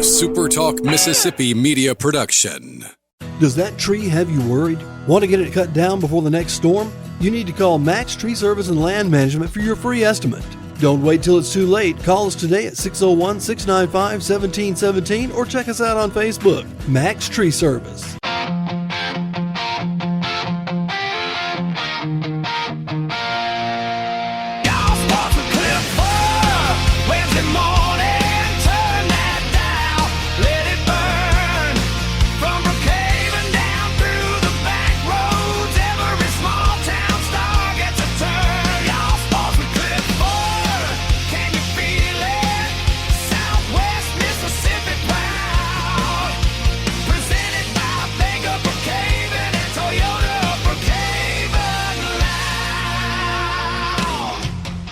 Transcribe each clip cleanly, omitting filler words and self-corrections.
SuperTalk Mississippi media production. Does that tree have you worried? Want to get it cut down before the next storm? You need to call Max Tree Service and Land Management for your free estimate. Don't wait till it's too late. Call us today at 601-695-1717 or check us out on Facebook. Max Tree Service.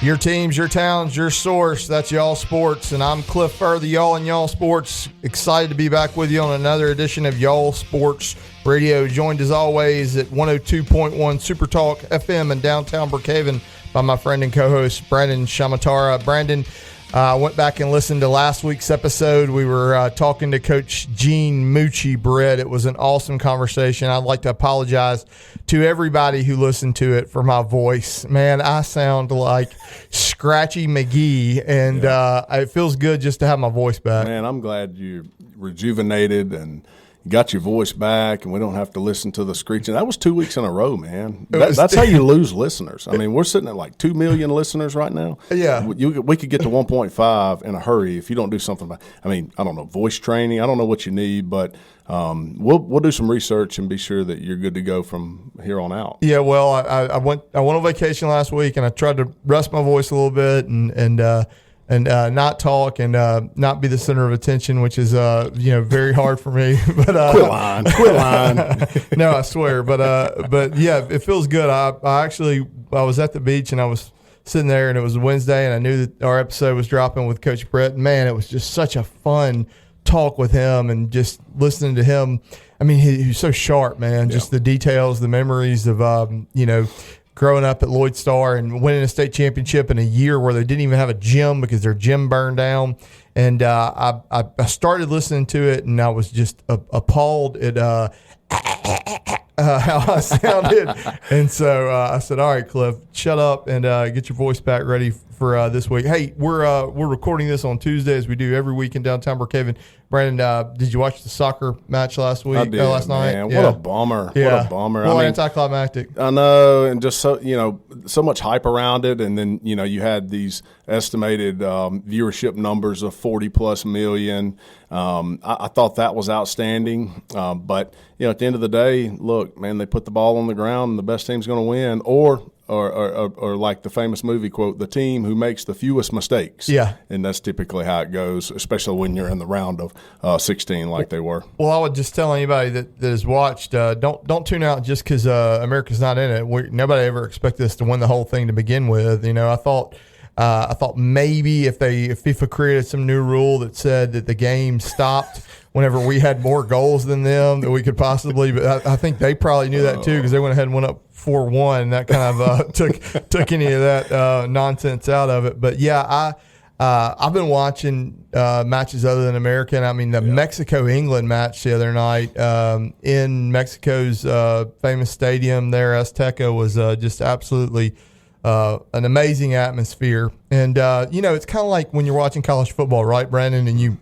Your teams, your towns, your source. That's Y'all Sports. And I'm Cliff Furr, the Y'all and Y'all Sports. Excited to be back with you on another edition of Y'all Sports Radio. Joined as always at 102.1 SuperTalk FM in downtown Brookhaven by my friend and co-host Brandon Shamatara. Brandon, I went back and listened to last week's episode. We were talking to Coach Gene Moochie Britt. It was an awesome conversation. I'd like to apologize to everybody who listened to it for my voice. Man, I sound like Scratchy McGee, and it feels good just to have my voice back. Man, I'm glad you're rejuvenated and got your voice back, and we don't have to listen to the screeching. That was 2 weeks in a row, man. That's how you lose listeners. I mean, we're sitting at like 2 million listeners right now. Yeah. We could get to 1.5 in a hurry if you don't do something about, I mean, I don't know, voice training. I don't know what you need, but we'll do some research and be sure that you're good to go from here on out. Yeah, well, I went on vacation last week, and I tried to rest my voice a little bit and not talk and not be the center of attention, which is very hard for me. But quit lying. No, I swear. But yeah, it feels good. I was at the beach and I was sitting there, and it was Wednesday, and I knew that our episode was dropping with Coach Brett. Man, it was just such a fun talk with him, and just listening to him. I mean, he's so sharp, man. Yeah. Just the details, the memories of growing up at Lloyd Star and winning a state championship in a year where they didn't even have a gym because their gym burned down. And I started listening to it, and I was just appalled at how I sounded. And so I said, all right, Cliff, shut up and get your voice back ready for this week. Hey, we're recording this on Tuesday, as we do every week in downtown Brookhaven. Brandon, did you watch the soccer match last week? I did, last night? Man. Yeah. What a bummer. Yeah. What a bummer. Well, anticlimactic. I know, and just so much hype around it, and then you had these estimated viewership numbers of 40+ million. I thought that was outstanding, but at the end of the day, look, man, they put the ball on the ground, and the best team's going to win, or like the famous movie quote, the team who makes the fewest mistakes. Yeah. And that's typically how it goes, especially when you're in the round of 16 like they were. Well, I would just tell anybody that has watched, don't tune out just because America's not in it. Nobody ever expected us to win the whole thing to begin with. I thought maybe if FIFA created some new rule that said that the game stopped whenever we had more goals than them, that we could possibly. But I think they probably knew that too, because they went ahead and went up 4-1. And that kind of took any of that nonsense out of it. But yeah, I've been watching matches other than American. I mean, the Mexico-England match the other night in Mexico's famous stadium there, Azteca, was just absolutely an amazing atmosphere. And it's kind of like when you're watching college football, right, Brandon? And you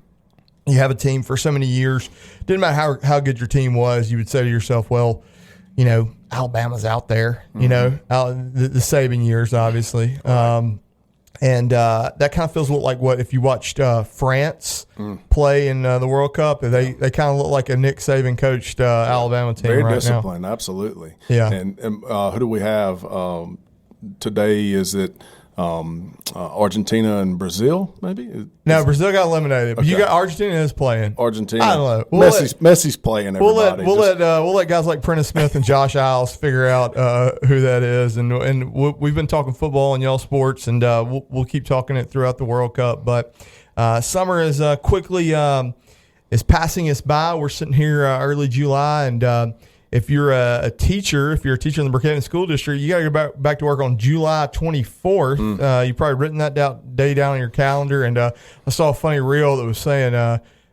have a team for so many years. Didn't matter how good your team was, you would say to yourself, well, Alabama's out there. Mm-hmm. The Saban years, obviously. Right. And that kind of feels like what if you watched France play in the World Cup. They kind of look like a Nick Saban coached Alabama team right now. Very disciplined, absolutely. Yeah. And who do we have today? Is it Argentina and Brazil, maybe? No, Brazil got eliminated, but you got Argentina is playing. Argentina. I don't know. Messi's playing. Everybody. We'll let guys like Prentice Smith and Josh Isles figure out who that is, and we've been talking football and Y'all Sports, and we'll keep talking it throughout the World Cup. But summer is quickly is passing us by. We're sitting here early July, and if you're a teacher, in the Brookhaven School District, you got to go back to work on July 24th. You've probably written that day down on your calendar. And I saw a funny reel that was saying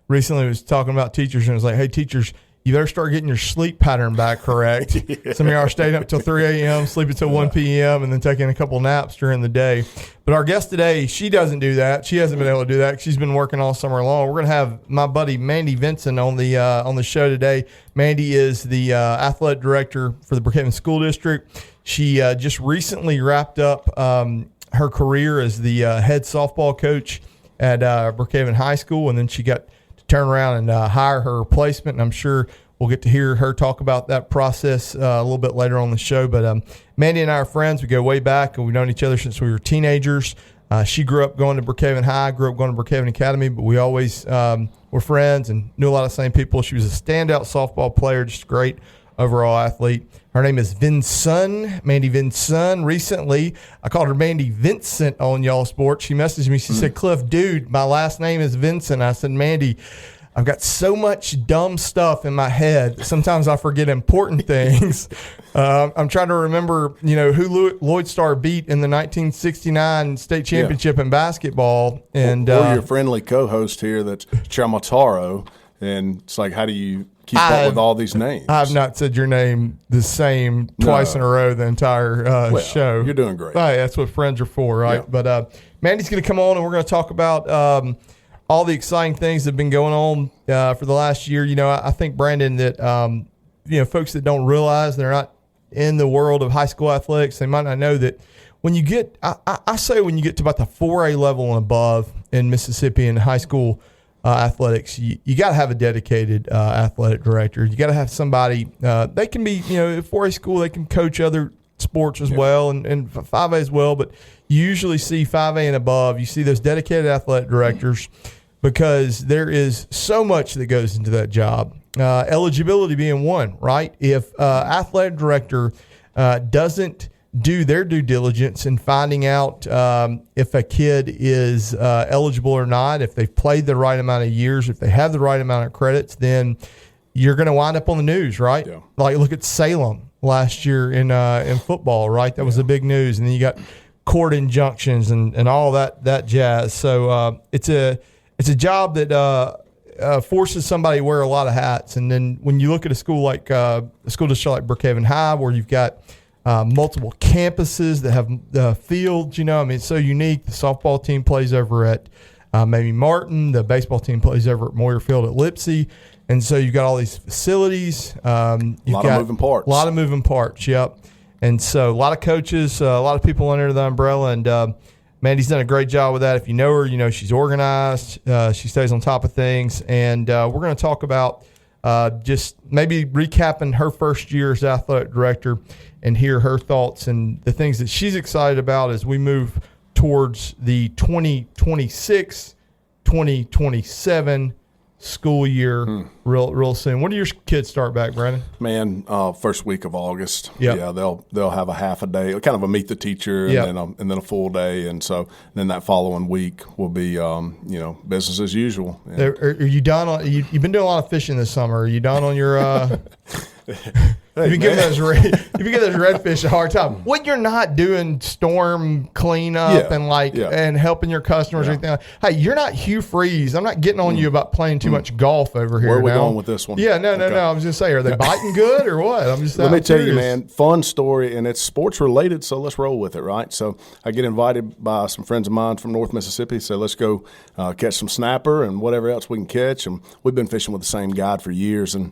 recently was talking about teachers and was like, hey, teachers, you better start getting your sleep pattern back correct. Some of y'all are staying up till 3 a.m., sleeping till 1 p.m., and then taking a couple naps during the day. But our guest today, she doesn't do that. She hasn't been able to do that. She's been working all summer long. We're going to have my buddy Mandy Vinson on the show today. Mandy is the athletic director for the Brookhaven School District. She just recently wrapped up her career as the head softball coach at Brookhaven High School, and then she got turn around and hire her replacement. And I'm sure we'll get to hear her talk about that process a little bit later on the show. But Mandy and I are friends. We go way back, and we've known each other since we were teenagers. She grew up going to Brookhaven High, grew up going to Brookhaven Academy, but we always were friends and knew a lot of the same people. She was a standout softball player, just a great overall athlete. Her name is Vinson, Mandy Vinson. Recently, I called her Mandy Vincent on Y'all Sports. She messaged me. She said, Cliff, dude, my last name is Vincent. I said, Mandy, I've got so much dumb stuff in my head. Sometimes I forget important things. I'm trying to remember, who Lloyd Starr beat in the 1969 state championship in basketball. And or your friendly co-host here that's Chamataro. And it's like, how do you keep up with all these names? I've not said your name the same twice in a row the entire show. You're doing great. Right, that's what friends are for, right? Yeah. But Mandy's going to come on, and we're going to talk about all the exciting things that have been going on for the last year. I think, Brandon, that folks that don't realize they're not in the world of high school athletics, they might not know that when you get, I say when you get to about the 4A level and above in Mississippi in high school athletics, you got to have a dedicated athletic director. You got to have somebody. They can be, at 4A school, they can coach other sports as well and 5A as well. But you usually see 5A and above. You see those dedicated athletic directors because there is so much that goes into that job. Eligibility being one, right? If athletic director doesn't do their due diligence in finding out if a kid is eligible or not, if they've played the right amount of years, if they have the right amount of credits, then you're going to wind up on the news, right? Yeah. Like look at Salem last year in football, right? That was the big news. And then you got court injunctions and all that jazz. So it's a job that forces somebody to wear a lot of hats. And then when you look at a school like a school district like Brookhaven High, where you've got multiple campuses that have fields, it's so unique. The softball team plays over at maybe Martin. The baseball team plays over at Moyer Field at Lipsey. And so you've got all these facilities. A lot of moving parts. A lot of moving parts, yep. And so a lot of coaches, a lot of people under the umbrella. And Mandy's done a great job with that. If you know her, she's organized. She stays on top of things. And we're going to talk about just maybe recapping her first year as athletic director and hear her thoughts and the things that she's excited about as we move towards the 2026-2027 school year real soon. When do your kids start back, Brandon? Man, first week of August. Yep. Yeah, they'll have a half a day, kind of a meet the teacher, and then a full day, and so then that following week will be business as usual. And are you done on? You've been doing a lot of fishing this summer. Are you done on your? You've been giving those redfish a hard time. When you're not doing storm cleanup and helping your customers or anything like that. Hey, you're not Hugh Freeze. I'm not getting on you about playing too much golf over here. Where are we going with this one? Yeah, no. I was just saying, are they biting good or what? I'm just. Let me tell you, man, fun story, and it's sports related, so let's roll with it, right? So I get invited by some friends of mine from North Mississippi, so let's go catch some snapper and whatever else we can catch. And we've been fishing with the same guide for years, and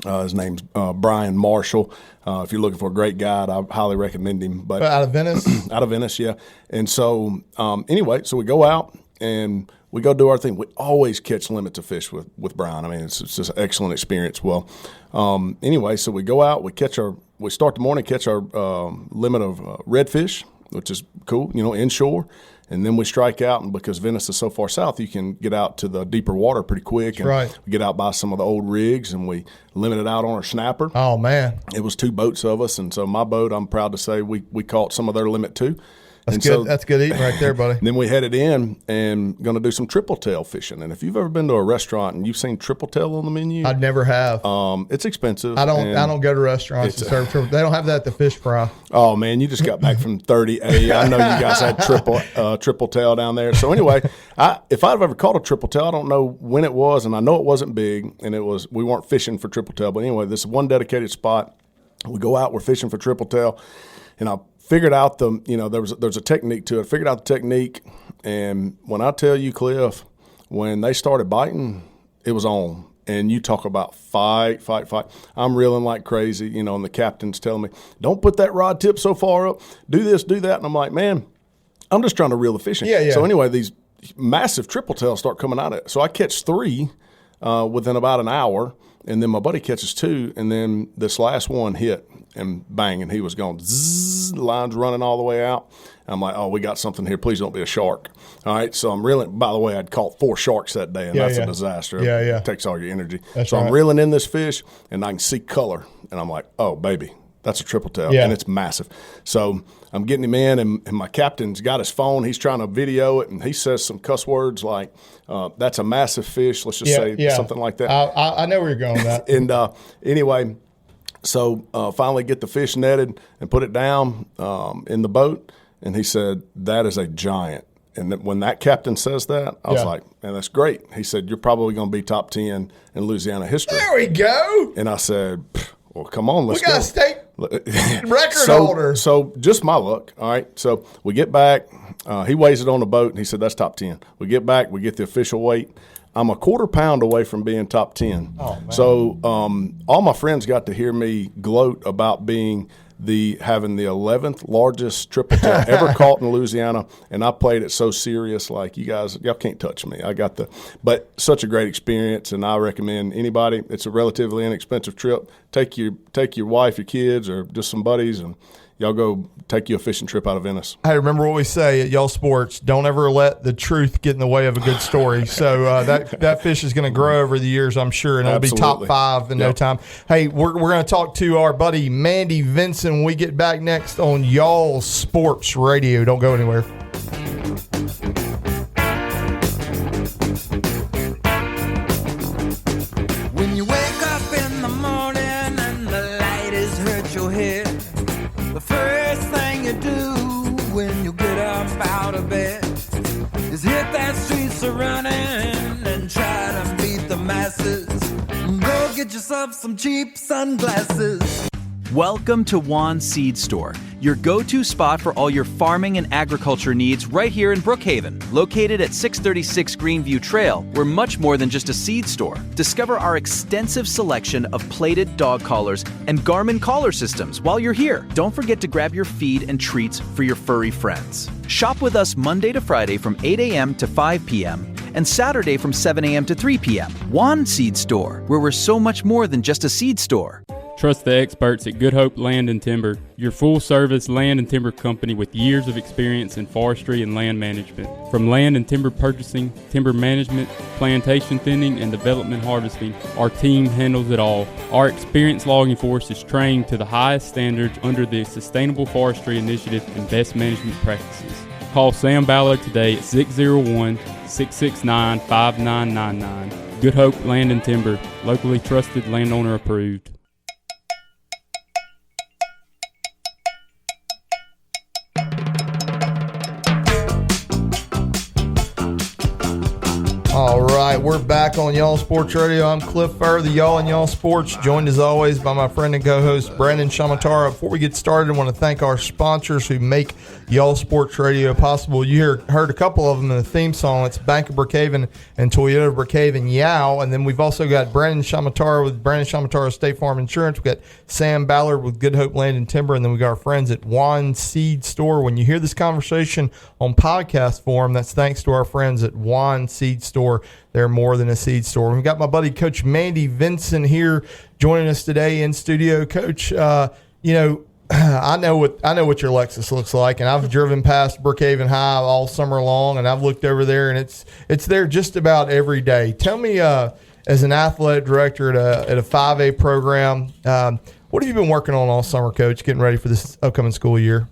his name's Brian Marshall. If you're looking for a great guide, I highly recommend him. But out of Venice? Out of Venice, yeah. And so anyway, so we go out and we go do our thing. We always catch limits of fish with Brian. I mean, it's just an excellent experience. Well, anyway, so we go out, we start the morning, catch our limit of redfish, which is cool, inshore. And then we strike out, and because Venice is so far south, you can get out to the deeper water pretty quick. And we get out by some of the old rigs, and we limit it out on our snapper. Oh, man. It was 2 boats of us, and so my boat, I'm proud to say, we caught some of their limit too. That's good. That's good eating right there, buddy. Then we headed in and going to do some triple tail fishing. And if you've ever been to a restaurant and you've seen triple tail on the menu, I'd never have. It's expensive. I don't go to restaurants and serve triple. They don't have that at the fish fry. Oh man, you just got back from 30A. I know you guys had triple tail down there. So anyway, if I've ever caught a triple tail, I don't know when it was, and I know it wasn't big, and we weren't fishing for triple tail. But anyway, this is one dedicated spot. We go out, we're fishing for triple tail, and I figured out there's a technique to it. I figured out the technique, and when I tell you, Cliff, when they started biting, it was on. And you talk about fight. I'm reeling like crazy, and the captain's telling me, don't put that rod tip so far up. Do this, do that. And I'm like, man, I'm just trying to reel the fish in. Yeah. So anyway, these massive triple tails start coming out of it. So I catch 3 within about an hour, and then my buddy catches 2, and then this last one hit, and bang, and he was going zzz, the line's running all the way out. I'm like, oh, we got something here. Please don't be a shark. All right, so I'm reeling. By the way, I'd caught 4 sharks that day, and that's a disaster. Yeah. It takes all your energy. That's so right. I'm reeling in this fish, and I can see color, and I'm like, oh, baby, that's a triple tail, and it's massive. So I'm getting him in, and my captain's got his phone. He's trying to video it, and he says some cuss words like, that's a massive fish. Let's just say something like that. I know where you're going with that. And anyway, so finally get the fish netted and put it down in the boat, and he said, that is a giant. And when that captain says that, I was like, man, that's great. He said, you're probably going to be top 10 in Louisiana history. There we go. And I said, well, come on, let's go. We got a state record holder. So just my luck, all right? So we get back. He weighs it on the boat, and he said, that's top 10. We get back. We get the official weight. I'm a quarter pound away from being top 10. Oh, man. So all my friends got to hear me gloat about having the 11th largest triple tail ever caught in Louisiana, and I played it so serious, like y'all can't touch me. But such a great experience, and I recommend anybody. It's a relatively inexpensive trip. Take your wife, your kids, or just some buddies, and y'all go take you a fishing trip out of Venice. Hey, remember what we say at Y'all Sports, don't ever let the truth get in the way of a good story. So that fish is going to grow over the years, I'm sure, and it'll be top 5 in no time. Hey, we're going to talk to our buddy Mandy Vinson when we get back next on Y'all Sports Radio. Don't go anywhere. When you wake up in the morning and the light has hurt your head, the first thing you do when you get up out of bed is hit that streets a running and try to beat the masses. Go get yourself some cheap sunglasses. Welcome to Juan Seed Store, your go-to spot for all your farming and agriculture needs right here in Brookhaven. Located at 636 Greenview Trail, we're much more than just a seed store. Discover our extensive selection of plated dog collars and Garmin collar systems while you're here. Don't forget to grab your feed and treats for your furry friends. Shop with us Monday to Friday from 8 a.m. to 5 p.m. and Saturday from 7 a.m. to 3 p.m. Juan Seed Store, where we're so much more than just a seed store. Trust the experts at Good Hope Land and Timber, your full-service land and timber company with years of experience in forestry and land management. From land and timber purchasing, timber management, plantation thinning, and development harvesting, our team handles it all. Our experienced logging force is trained to the highest standards under the Sustainable Forestry Initiative and best management practices. Call Sam Ballard today at 601-669-5999. Good Hope Land and Timber, locally trusted, landowner approved. All right, we're back on Y'all Sports Radio. I'm Cliff Furr, the Y'all and Y'all Sports, joined as always by my friend and co-host Brandon Shamatara. Before we get started, I want to thank our sponsors who make Y'all Sports Radio possible. You heard a couple of them in the theme song. It's Bank of Brookhaven and Toyota Brookhaven Yow. And then we've also got Brandon Shamatara with Brandon Shamatara State Farm Insurance. We've got Sam Ballard with Good Hope Land and Timber. And then we got our friends at Juan Seed Store. When you hear this conversation on podcast form, that's thanks to our friends at Juan Seed Store. They're more than a seed store. We've got my buddy Coach Mandy Vinson here joining us today in studio. Coach, I know what your Lexus looks like, and I've driven past Brookhaven High all summer long, and I've looked over there, and it's there just about every day. Tell me, as an athletic director at a 5A program, what have you been working on all summer, Coach, getting ready for this upcoming school year?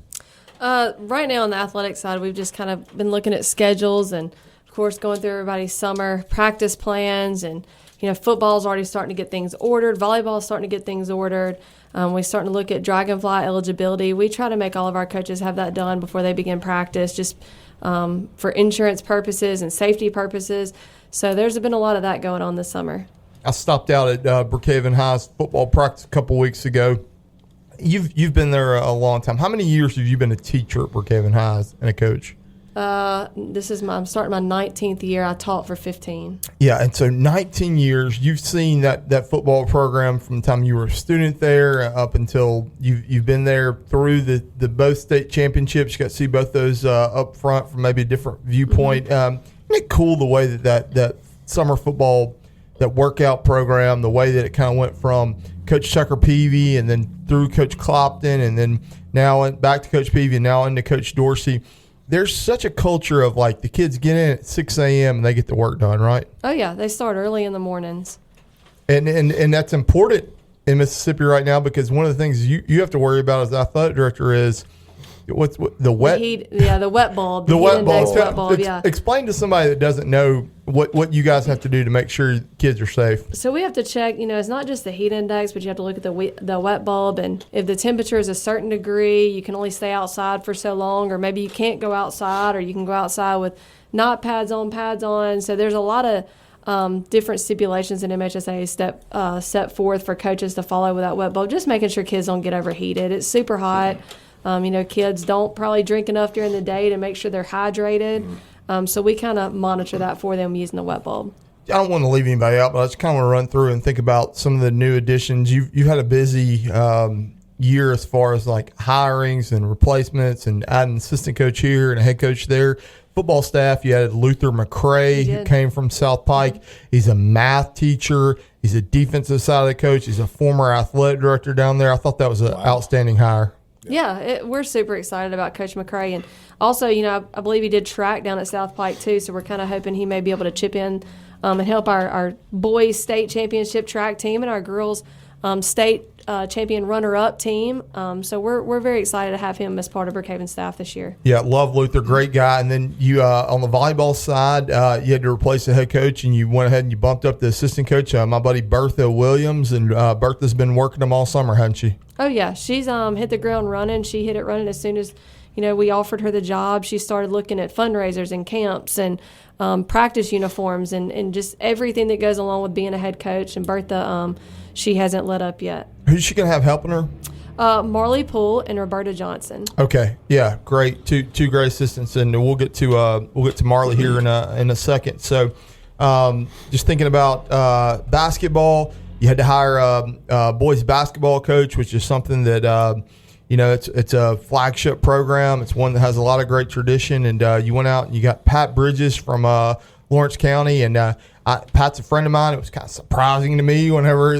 Right now on the athletic side, we've just kind of been looking at schedules and, of course, going through everybody's summer practice plans. And, football's already starting to get things ordered. Volleyball's starting to get things ordered. We're starting to look at Dragonfly eligibility. We try to make all of our coaches have that done before they begin practice, just for insurance purposes and safety purposes. So there's been a lot of that going on this summer. I stopped out at Brookhaven High's football practice a couple weeks ago. You've been there a long time. How many years have you been a teacher at Brookhaven High and a coach? I'm starting my 19th year. I taught for 15. Yeah, and so 19 years, you've seen that football program from the time you were a student there up until you've been there through the both state championships. You got to see both those up front from maybe a different viewpoint. Isn't it cool the way that summer football, that workout program, the way that it kind of went from Coach Tucker Peavy and then through Coach Clopton and then now back to Coach Peavy and now into Coach Dorsey. There's such a culture of like the kids get in at 6 a.m. and they get the work done, right? Oh, yeah. They start early in the mornings. And that's important in Mississippi right now because one of the things you have to worry about as the athletic director is what's the wet? The wet bulb. The wet bulb. Wet bulb, yeah. Explain to somebody that doesn't know what you guys have to do to make sure kids are safe. So we have to check, it's not just the heat index, but you have to look at the wet bulb. And if the temperature is a certain degree, you can only stay outside for so long, or maybe you can't go outside, or you can go outside with not pads on. So there's a lot of different stipulations in MHSA set forth for coaches to follow with that wet bulb, just making sure kids don't get overheated. It's super hot. Kids don't probably drink enough during the day to make sure they're hydrated. So we kind of monitor that for them using the wet bulb. I don't want to leave anybody out, but I just kind of want to run through and think about some of the new additions. You've had a busy year as far as like hirings and replacements and adding assistant coach here and a head coach there. Football staff, you added Luther McCray, who came from South Pike. He's a math teacher. He's a defensive side of the coach. He's a former athletic director down there. I thought that was an outstanding hire. Yeah, we're super excited about Coach McCray. And also, I believe he did track down at South Pike, too, so we're kind of hoping he may be able to chip in and help our boys' state championship track team and our girls' state champion runner-up team. So we're very excited to have him as part of Brookhaven staff this year. Yeah, love Luther, great guy. And then you on the volleyball side, you had to replace the head coach, and you went ahead and you bumped up the assistant coach, my buddy Bertha Williams. And Bertha's been working them all summer, hasn't she? Oh, yeah. She's hit the ground running. She hit it running as soon as, we offered her the job. She started looking at fundraisers and camps and practice uniforms and just everything that goes along with being a head coach. And Bertha, she hasn't let up yet. Who's she going to have helping her? Marley Poole and Roberta Johnson. Okay, yeah, great. Two great assistants, and we'll get to Marley here in a second. So, just thinking about basketball. You had to hire a boys basketball coach, which is something that it's a flagship program. It's one that has a lot of great tradition. And you went out and you got Pat Bridges from Lawrence County, and Pat's a friend of mine. It was kind of surprising to me whenever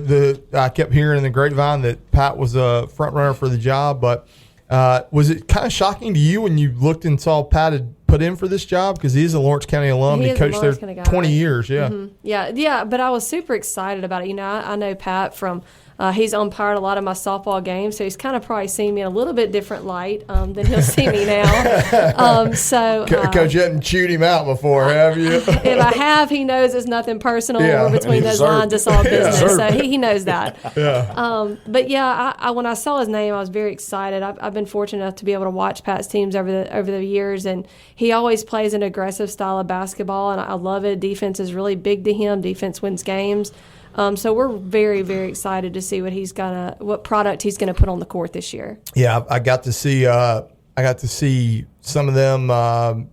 I kept hearing in the grapevine that Pat was a front runner for the job. But was it kind of shocking to you when you looked and saw Pat had put in for this job, because he's a Lawrence County alum? He coached there 20 years. Yeah. Mm-hmm. Yeah. But I was super excited about it. I know Pat from he's umpired a lot of my softball games, so he's kind of probably seen me in a little bit different light than he'll see me now. Coach, you hadn't chewed him out before, have you? If I have, he knows it's nothing personal. We're between those lines. It's all business, so he knows that. Yeah. But yeah, when I saw his name, I was very excited. I've been fortunate enough to be able to watch Pat's teams over the years, and he always plays an aggressive style of basketball, and I love it. Defense is really big to him. Defense wins games. So we're very, very excited to see what product he's gonna put on the court this year. Yeah, I got to see some of them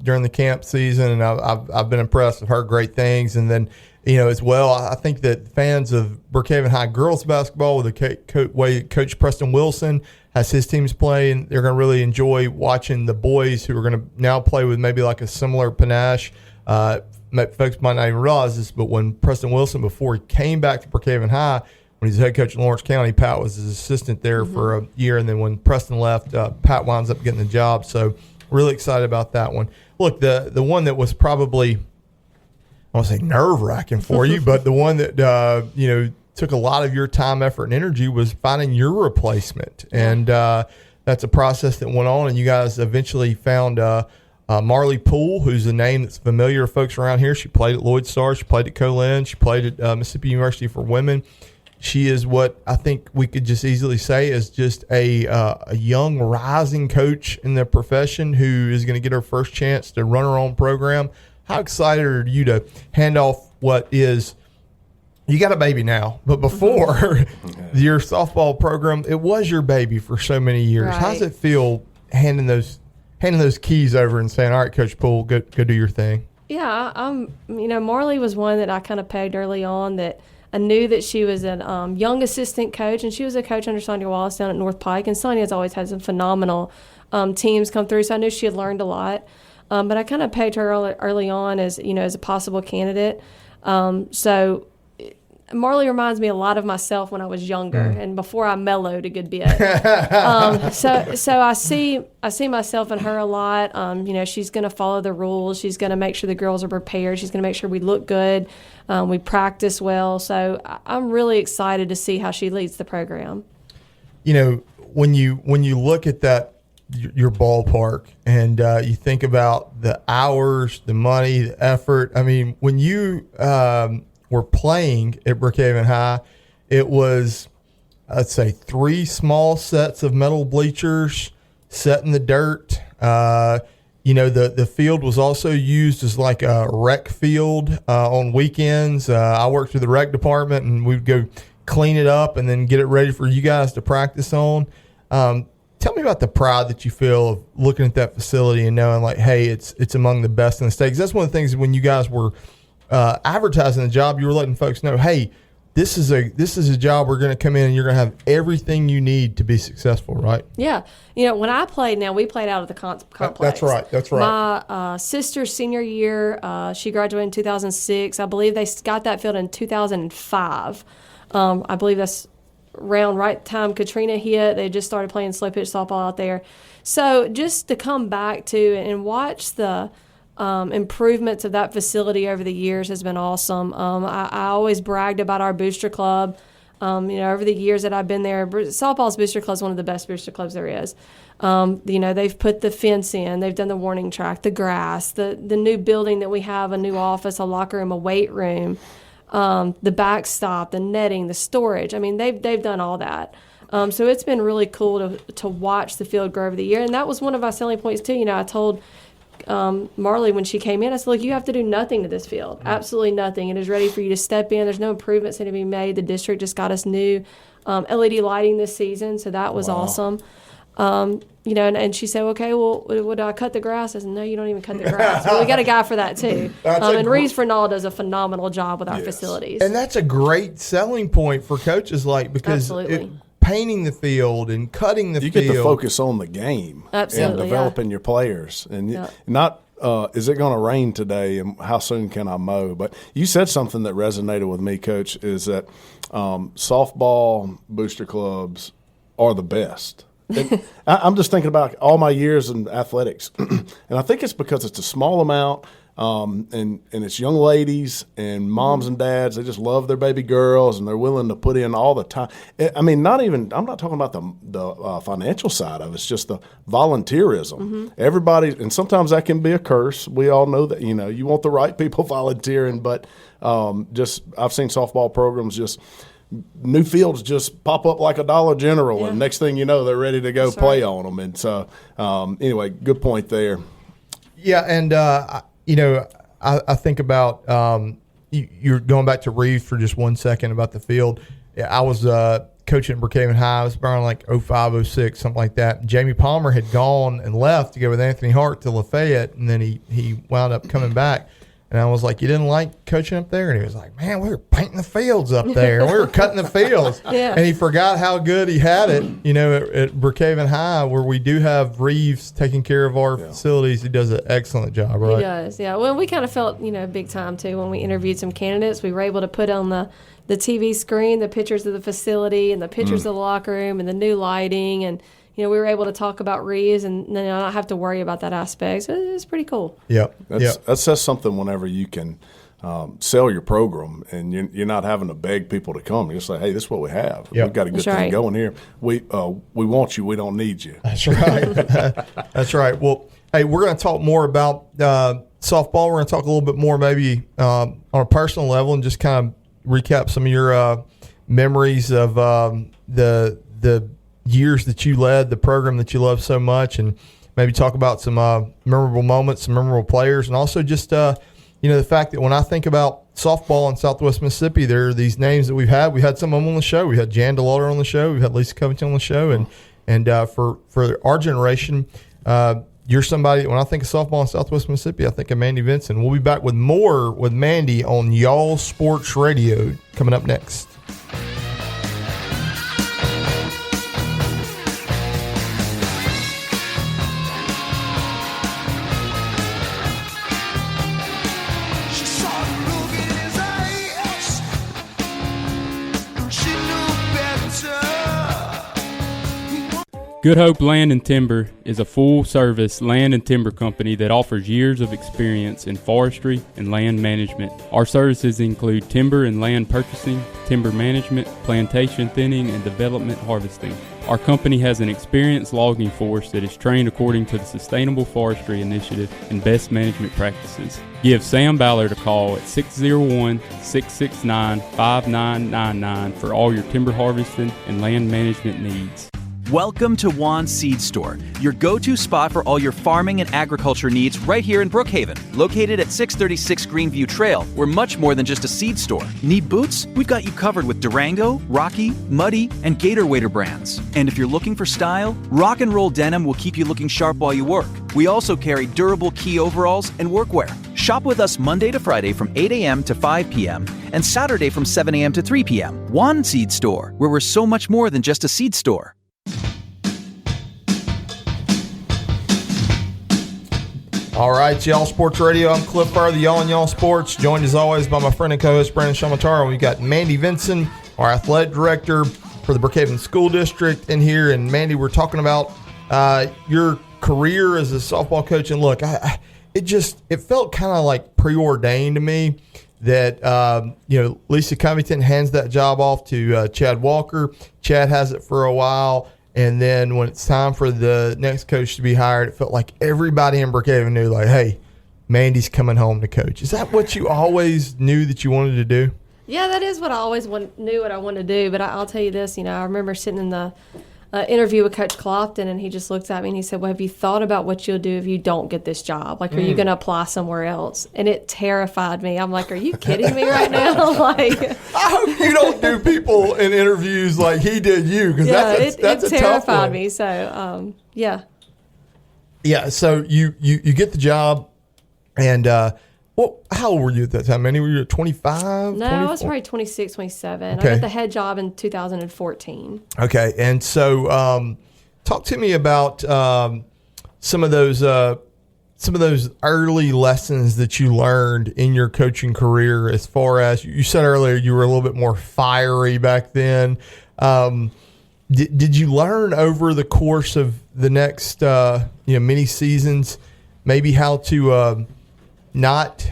during the camp season, and I've been impressed. I've heard great things, and then as well, I think that fans of Brookhaven High girls basketball, with the way Coach Preston Wilson has his teams play, and they're going to really enjoy watching the boys who are going to now play with maybe like a similar panache. Folks might not even realize this, but when Preston Wilson, before he came back to Brookhaven High, when he's head coach in Lawrence County, Pat was his assistant there for a year, and then when Preston left, Pat winds up getting the job. So really excited about that one. Look, the one that was probably, I won't say nerve-wracking for you, but the one that took a lot of your time, effort, and energy was finding your replacement. And that's a process that went on, and you guys eventually found Marley Poole, who's a name that's familiar to folks around here. She played at Lloyd Star. She played at Colin. She played at Mississippi University for women. She is what I think we could just easily say is just a young, rising coach in the profession who is going to get her first chance to run her own program. How excited are you to hand off what is – you got a baby now, but before your softball program, it was your baby for so many years. Right. How does it feel handing those keys over and saying, all right, Coach Poole, go do your thing? Yeah, Marley was one that I kind of pegged early on that I knew that she was a young assistant coach, and she was a coach under Sonia Wallace down at North Pike, and Sonia's always had some phenomenal teams come through, so I knew she had learned a lot. But I kind of pegged her early on as a possible candidate. So Marley reminds me a lot of myself when I was younger and before I mellowed a good bit. So I see myself in her a lot. She's going to follow the rules. She's going to make sure the girls are prepared. She's going to make sure we look good. We practice well. So I'm really excited to see how she leads the program. When you look at that, your ballpark, and you think about the hours, the money, the effort. I mean, when you were playing at Brookhaven High, it was, I'd say, 3 small sets of metal bleachers set in the dirt. The field was also used as like a rec field on weekends. I worked through the rec department, and we'd go clean it up and then get it ready for you guys to practice on. Tell me about the pride that you feel of looking at that facility and knowing, like, hey, it's among the best in the state. 'Cause that's one of the things when you guys were advertising the job, you were letting folks know, hey, this is a job we're going to come in and you're going to have everything you need to be successful, right? Yeah. When I played, we played out of the complex. That's right. My sister's senior year, she graduated in 2006. I believe they got that field in 2005. I believe that's around right time Katrina hit. They just started playing slow pitch softball out there. So just to come back to and watch the improvements of that facility over the years has been awesome. I always bragged about our booster club. Over the years that I've been there, softball's booster club is one of the best booster clubs there is. They've put the fence in, they've done the warning track, the grass, the new building that we have, a new office, a locker room, a weight room, the backstop, the netting, the storage. I mean, they've done all that. So it's been really cool to watch the field grow over the year. And that was one of our selling points too. I told Marley when she came in, I said, look, you have to do nothing to this field. Absolutely nothing. It is ready for you to step in. There's no improvements that need to be made. The district just got us new LED lighting this season, so that was awesome. And she said, okay, well, would I cut the grass? I said, no, you don't even cut the grass. Well, we got a guy for that too. And Reeves Fernald does a phenomenal job with our facilities. And that's a great selling point for coaches, because painting the field and cutting the field. You get to focus on the game. Absolutely, and developing your players. And not is it going to rain today and how soon can I mow? But you said something that resonated with me, Coach, is that softball booster clubs are the best. I'm just thinking about all my years in athletics, and I think it's because it's a small amount, and it's young ladies and moms and dads. They just love their baby girls, and they're willing to put in all the time. I mean, I'm not talking about the financial side of it. It's just the volunteerism. Everybody, and sometimes that can be a curse. We all know that. You want the right people volunteering, but I've seen softball programs just. New fields just pop up like a Dollar General, and next thing you know, they're ready to go play on them. And so, anyway, good point there. Yeah, and I think about you're going back to Reeves for just 1 second about the field. I was coaching at Brookhaven High. It was around like 05, 06, something like that. Jamie Palmer had gone and left to go with Anthony Hart to Lafayette, and then he wound up coming back. And I was like, you didn't like coaching up there? And he was like, man, we were painting the fields up there. And we were cutting the fields. And he forgot how good he had it, at Brookhaven High, where we do have Reeves taking care of our facilities. He does an excellent job, right? He does, yeah. Well, we kind of felt, big time, too, when we interviewed some candidates. We were able to put on the TV screen the pictures of the facility and the pictures of the locker room and the new lighting. And, we were able to talk about Reeves and then not have to worry about that aspect. So it's pretty cool. Yep. That says something whenever you can sell your program, and you're not having to beg people to come. You say, hey, this is what we have. Yep. We've got a good That's thing right. going here. We want you. We don't need you. That's right. That's right. Well, hey, we're going to talk more about softball. We're going to talk a little bit more maybe on a personal level and just kind of recap some of your memories of the years that you led, the program that you love so much, and maybe talk about some memorable moments, some memorable players, and also just the fact that when I think about softball in Southwest Mississippi, there are these names that we've had. We had some of them on the show. We had Jan DeLauder on the show. We've had Lisa Covington on the show. And for our generation, you're somebody, when I think of softball in Southwest Mississippi, I think of Mandy Vinson. We'll be back with more with Mandy on Y'all Sports Radio coming up next. Good Hope Land and Timber is a full-service land and timber company that offers years of experience in forestry and land management. Our services include timber and land purchasing, timber management, plantation thinning, and development harvesting. Our company has an experienced logging force that is trained according to the Sustainable Forestry Initiative and best management practices. Give Sam Ballard a call at 601-669-5999 for all your timber harvesting and land management needs. Welcome to Juan Seed Store, your go-to spot for all your farming and agriculture needs right here in Brookhaven. Located at 636 Greenview Trail, we're much more than just a seed store. Need boots? We've got you covered with Durango, Rocky, Muddy, and Gator Wader brands. And if you're looking for style, rock and roll denim will keep you looking sharp while you work. We also carry durable key overalls and workwear. Shop with us Monday to Friday from 8 a.m. to 5 p.m. and Saturday from 7 a.m. to 3 p.m. Juan Seed Store, where we're so much more than just a seed store. All right, Y'all Sports Radio. I'm Cliff Burr, the Y'all and Y'all Sports, joined as always by my friend and co-host Brandon Shamataro. We've got Mandy Vinson, our athletic director for the Brookhaven School District, in here. And Mandy, we're talking about your career as a softball coach. And look, it felt kind of like preordained to me that Lisa Covington hands that job off to Chad Walker. Chad has it for a while. And then when it's time for the next coach to be hired, it felt like everybody in Brookhaven knew, like, hey, Mandy's coming home to coach. Is that what you always knew that you wanted to do? Yeah, that is what I always knew what I wanted to do. But I'll tell you this, I remember sitting in the interview with Coach Clofton, and he just looked at me and he said, well, have you thought about what you'll do if you don't get this job? Like, are you going to apply somewhere else? And it terrified me. I'm like, are you kidding me right now? Like, I hope you don't do people in interviews like he did you, because that's a tough one. It terrified me. So, yeah. Yeah, so you get the job, and how old were you at that time? Mandy, were you at 25? No, 24? I was probably 26, 27. Okay. I got the head job in 2014. Okay, and so talk to me about some of those early lessons that you learned in your coaching career. As far as you said earlier, you were a little bit more fiery back then. Did you learn over the course of the next many seasons maybe how to not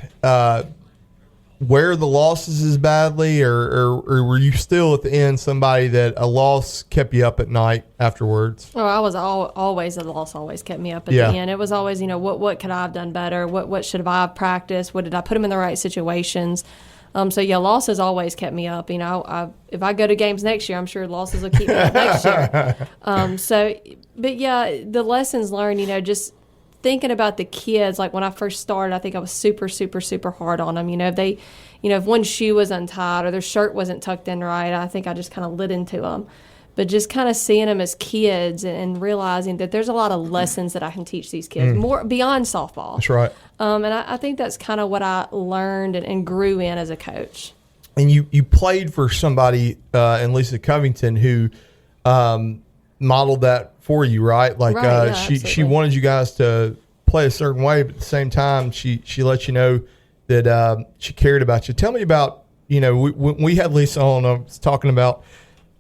wear the losses as badly, or were you still at the end somebody that a loss kept you up at night afterwards? Oh, I was always a loss. Always kept me up at the end. It was always, what could I have done better? What should I have practiced? What did I put them in the right situations? Losses always kept me up. If I go to games next year, I'm sure losses will keep me up next year. The lessons learned, just thinking about the kids. Like when I first started, I think I was super, super, super hard on them. If one shoe was untied or their shirt wasn't tucked in right, I think I just kind of lit into them. But just kind of seeing them as kids and realizing that there's a lot of lessons that I can teach these kids, more beyond softball. That's right. And I think that's kind of what I learned and grew in as a coach. And you played for somebody in Lisa Covington who modeled that for you, right? Like she wanted you guys to play a certain way, but at the same time, she let you know that she cared about you. Tell me about, when we had Lisa on, I was talking about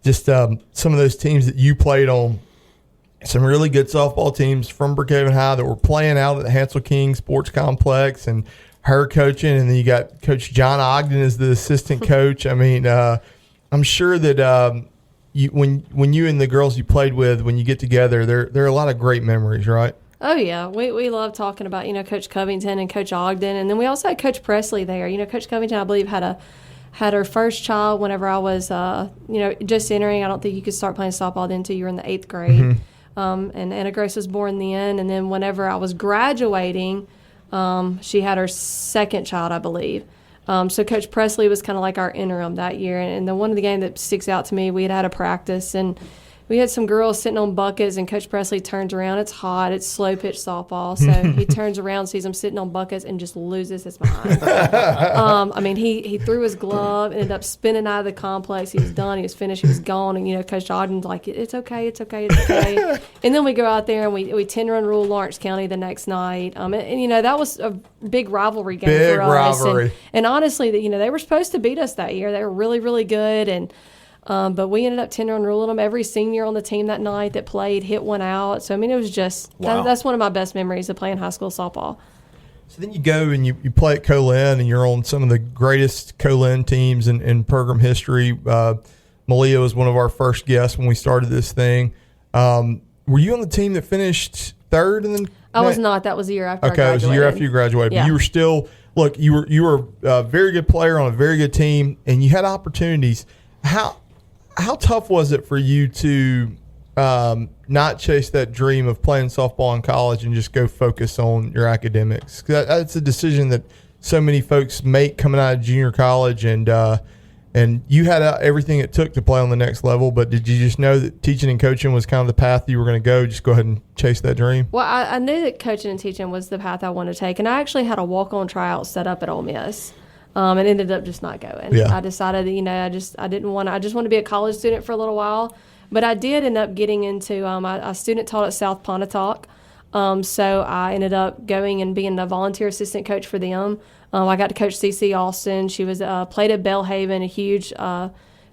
just some of those teams that you played on, some really good softball teams from Brookhaven High that were playing out at the Hansel King Sports Complex and her coaching, and then you got Coach John Ogden as the assistant coach. I mean, I'm sure that when you and the girls you played with, when you get together, there are a lot of great memories, right? Oh, yeah. We love talking about, Coach Covington and Coach Ogden. And then we also had Coach Presley there. Coach Covington, I believe, had her first child whenever I was, just entering. I don't think you could start playing softball then until you were in the 8th grade. Mm-hmm. And Anna Grace was born then. And then whenever I was graduating, she had her second child, I believe. So Coach Presley was kind of like our interim that year. And the one of the game that sticks out to me, we had a practice, and we had some girls sitting on buckets, and Coach Presley turns around. It's hot. It's slow pitch softball. So he turns around, sees them sitting on buckets, and just loses his mind. He threw his glove, ended up spinning out of the complex. He was done. He was finished. He was gone. And, Coach Ogden's like, it's okay. And then we go out there, and we 10-run rule Lawrence County the next night. That was a big rivalry game for us. And honestly, they were supposed to beat us that year. They were really, really good. But we ended up 10-run ruling them. Every senior on the team that night that played hit one out. So, it was just that's one of my best memories of playing high school softball. So then you go and you play at Co-Lin, and you're on some of the greatest Co-Lin teams in program history. Malia was one of our first guests when we started this thing. Were you on the team that finished third? I was not. That was the year after I graduated. Okay, it was the year after you graduated. Yeah. But you were still – look, you were a very good player on a very good team, and you had opportunities. How tough was it for you to not chase that dream of playing softball in college and just go focus on your academics? 'Cause that's a decision that so many folks make coming out of junior college, and you had everything it took to play on the next level. But did you just know that teaching and coaching was kind of the path you were going to go? Just go ahead and chase that dream? Well, I knew that coaching and teaching was the path I wanted to take, and I actually had a walk-on tryout set up at Ole Miss. And ended up just not going. Yeah. I decided that, I just wanted to be a college student for a little while. But I did end up getting into, I student taught at South Pontotoc. So I ended up going and being a volunteer assistant coach for them. I got to coach CC Austin. She was played at Belhaven, a huge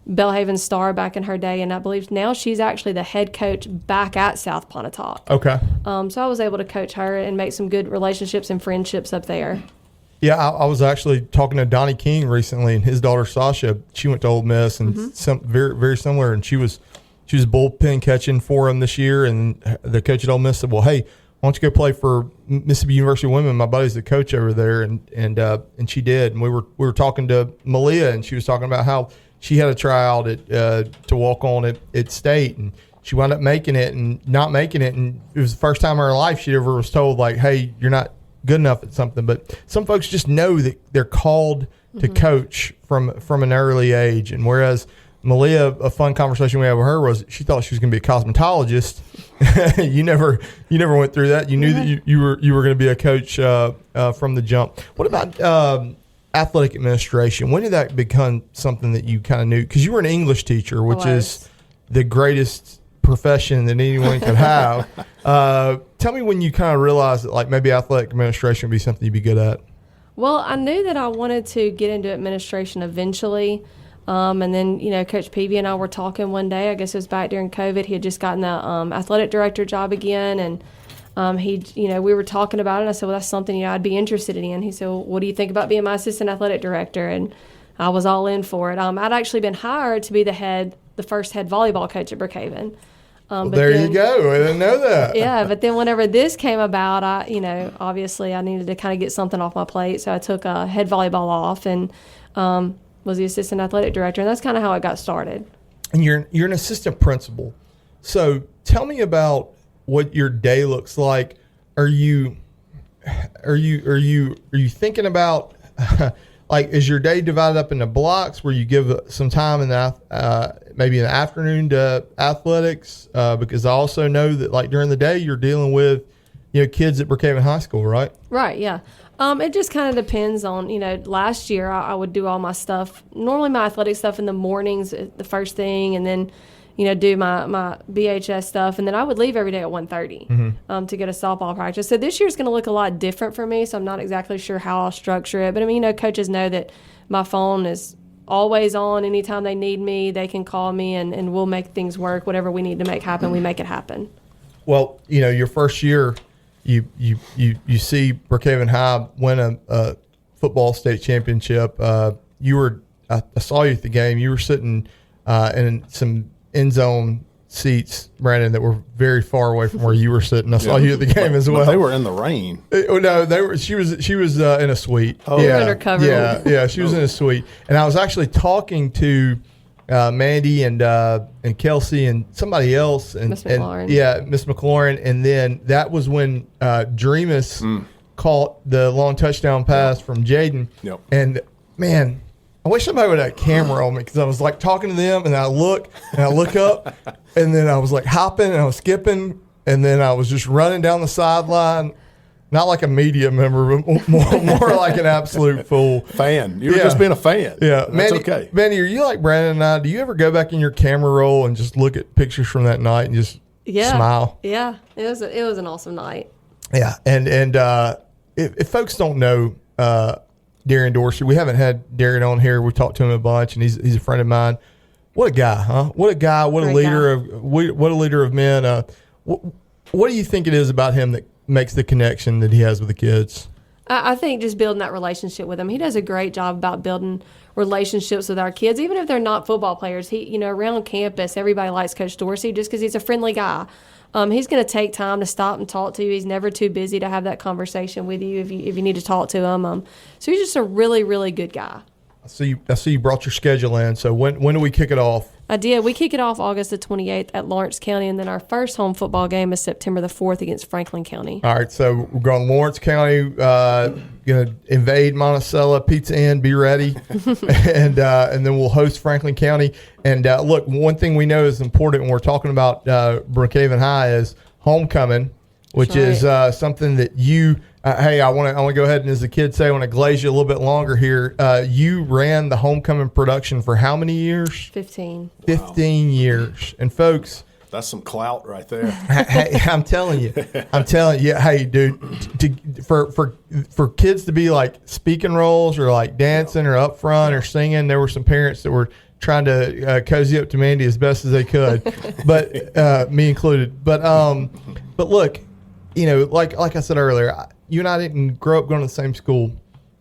Belhaven star back in her day. And I believe now she's actually the head coach back at South Pontotoc. Okay. So I was able to coach her and make some good relationships and friendships up there. Yeah, I was actually talking to Donnie King recently, and his daughter Sasha. She went to Ole Miss, and very, very similar. And she was bullpen catching for him this year. And the coach at Ole Miss said, "Well, hey, why don't you go play for Mississippi University Women? My buddy's the coach over there." And she did. And we were talking to Malia, and she was talking about how she had a tryout to walk on at State, and she wound up making it and not making it. And it was the first time in her life she ever was told, like, "Hey, you're not good enough at something." But some folks just know that they're called to coach from an early age. And whereas Malia, a fun conversation we had with her was she thought she was going to be a cosmetologist. you never went through that. You knew that you were going to be a coach from the jump. What about athletic administration? When did that become something that you kind of knew? Because you were an English teacher, which is the greatest profession that anyone could have. Tell me when you kind of realized that, like, maybe athletic administration would be something you'd be good at. Well, I knew that I wanted to get into administration eventually. And then, Coach Peavy and I were talking one day. I guess it was back during COVID. He had just gotten the athletic director job again. And we were talking about it. And I said, well, that's something, I'd be interested in. He said, well, what do you think about being my assistant athletic director? And I was all in for it. I'd actually been hired to be the first head volleyball coach at Brookhaven. But there you go. I didn't know that. Yeah, but then whenever this came about, obviously I needed to kind of get something off my plate, so I took head volleyball off and was the assistant athletic director, and that's kind of how it got started. And you're an assistant principal, so tell me about what your day looks like. Are you thinking about? Like, is your day divided up into blocks where you give some time in maybe in the afternoon to athletics? Because I also know that, like, during the day you're dealing with, kids at Brookhaven High School, right? Right, yeah. It just kind of depends on, last year I would do all my stuff, normally my athletic stuff in the mornings, the first thing, and then, do my BHS stuff, and then I would leave every day at 1:30 to go to softball practice. So this year's going to look a lot different for me, so I'm not exactly sure how I'll structure it. But, coaches know that my phone is always on. Anytime they need me, they can call me, and we'll make things work. Whatever we need to make happen, we make it happen. Well, your first year, you see Brookhaven High win football state championship. I saw you at the game. You were sitting in some end zone seats, Brandon, that were very far away from where you were sitting. I saw you at the game as well. But they were in the rain. No, they were. She was in a suite. Oh, yeah, undercover. Yeah, she was in a suite, and I was actually talking to Mandy and Kelsey and somebody else, and Miss McLaurin. Miss McLaurin, and then that was when Dreamus caught the long touchdown pass from Jaden. Yep. And man, I wish somebody would have a camera on me, because I was like talking to them, and I look up, and then I was like hopping and I was skipping, and then I was just running down the sideline, not like a media member, but more like an absolute fool. Fan. You were just being a fan. Yeah. That's Mandy, okay. Mandy, are you like Brandon and I? Do you ever go back in your camera roll and just look at pictures from that night and just smile? Yeah, it was an awesome night. Yeah, and if folks don't know Darian Dorsey, we haven't had Darian on here. We talked to him a bunch, and he's a friend of mine. What a guy, huh? What a guy! What a leader of men. What do you think it is about him that makes the connection that he has with the kids? I think just building that relationship with them. He does a great job about building relationships with our kids, even if they're not football players. Around campus, everybody likes Coach Dorsey just because he's a friendly guy. He's going to take time to stop and talk to you. He's never too busy to have that conversation with you if you need to talk to him. So he's just a really, really good guy. I see you brought your schedule in. So when do we kick it off? I did. We kick it off August the 28th at Lawrence County, and then our first home football game is September the 4th against Franklin County. All right, so we're going to Lawrence County, going to invade Monticello, Pizza Inn, be ready, and then we'll host Franklin County. And look, one thing we know is important when we're talking about Brookhaven High is homecoming, which is something that you hey, I want to go ahead and, as the kids say, I want to glaze you a little bit longer here. You ran the homecoming production for how many years? 15. 15 years. And folks, that's some clout right there. Hey, I'm telling you. Hey, dude, for kids to be like speaking roles or like dancing or up front or singing, there were some parents that were trying to cozy up to Mandy as best as they could, but me included. But look, like I said earlier, you and I didn't grow up going to the same school,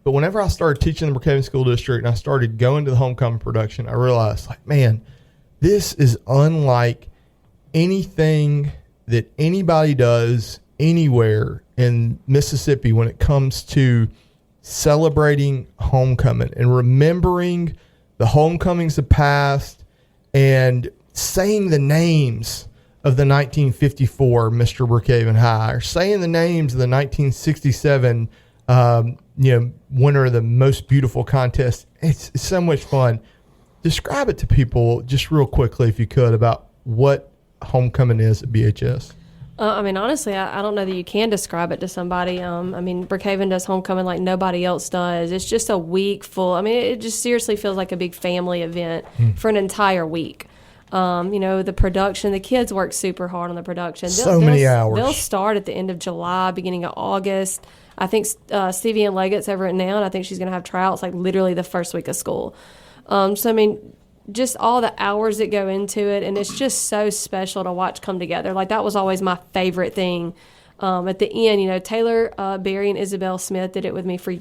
but whenever I started teaching the Brookhaven School District and I started going to the homecoming production, I realized, like, man, this is unlike anything that anybody does anywhere in Mississippi when it comes to celebrating homecoming and remembering the homecomings of past and saying the names of the 1954 Mr. Brookhaven High, or saying the names of the 1967 winner of the most beautiful contest. It's so much fun. Describe it to people just real quickly, if you could, about what homecoming is at BHS. Honestly, I don't know that you can describe it to somebody. Brookhaven does homecoming like nobody else does. It's just a week full. It just seriously feels like a big family event for an entire week. The production, the kids work super hard on the production. Many hours. They'll start at the end of July, beginning of August. I think Stevie and Leggett's over it now, and I think she's going to have tryouts like literally the first week of school. Just all the hours that go into it, and it's just so special to watch come together. Like, that was always my favorite thing. At the end, Taylor, Barry, and Isabel Smith did it with me for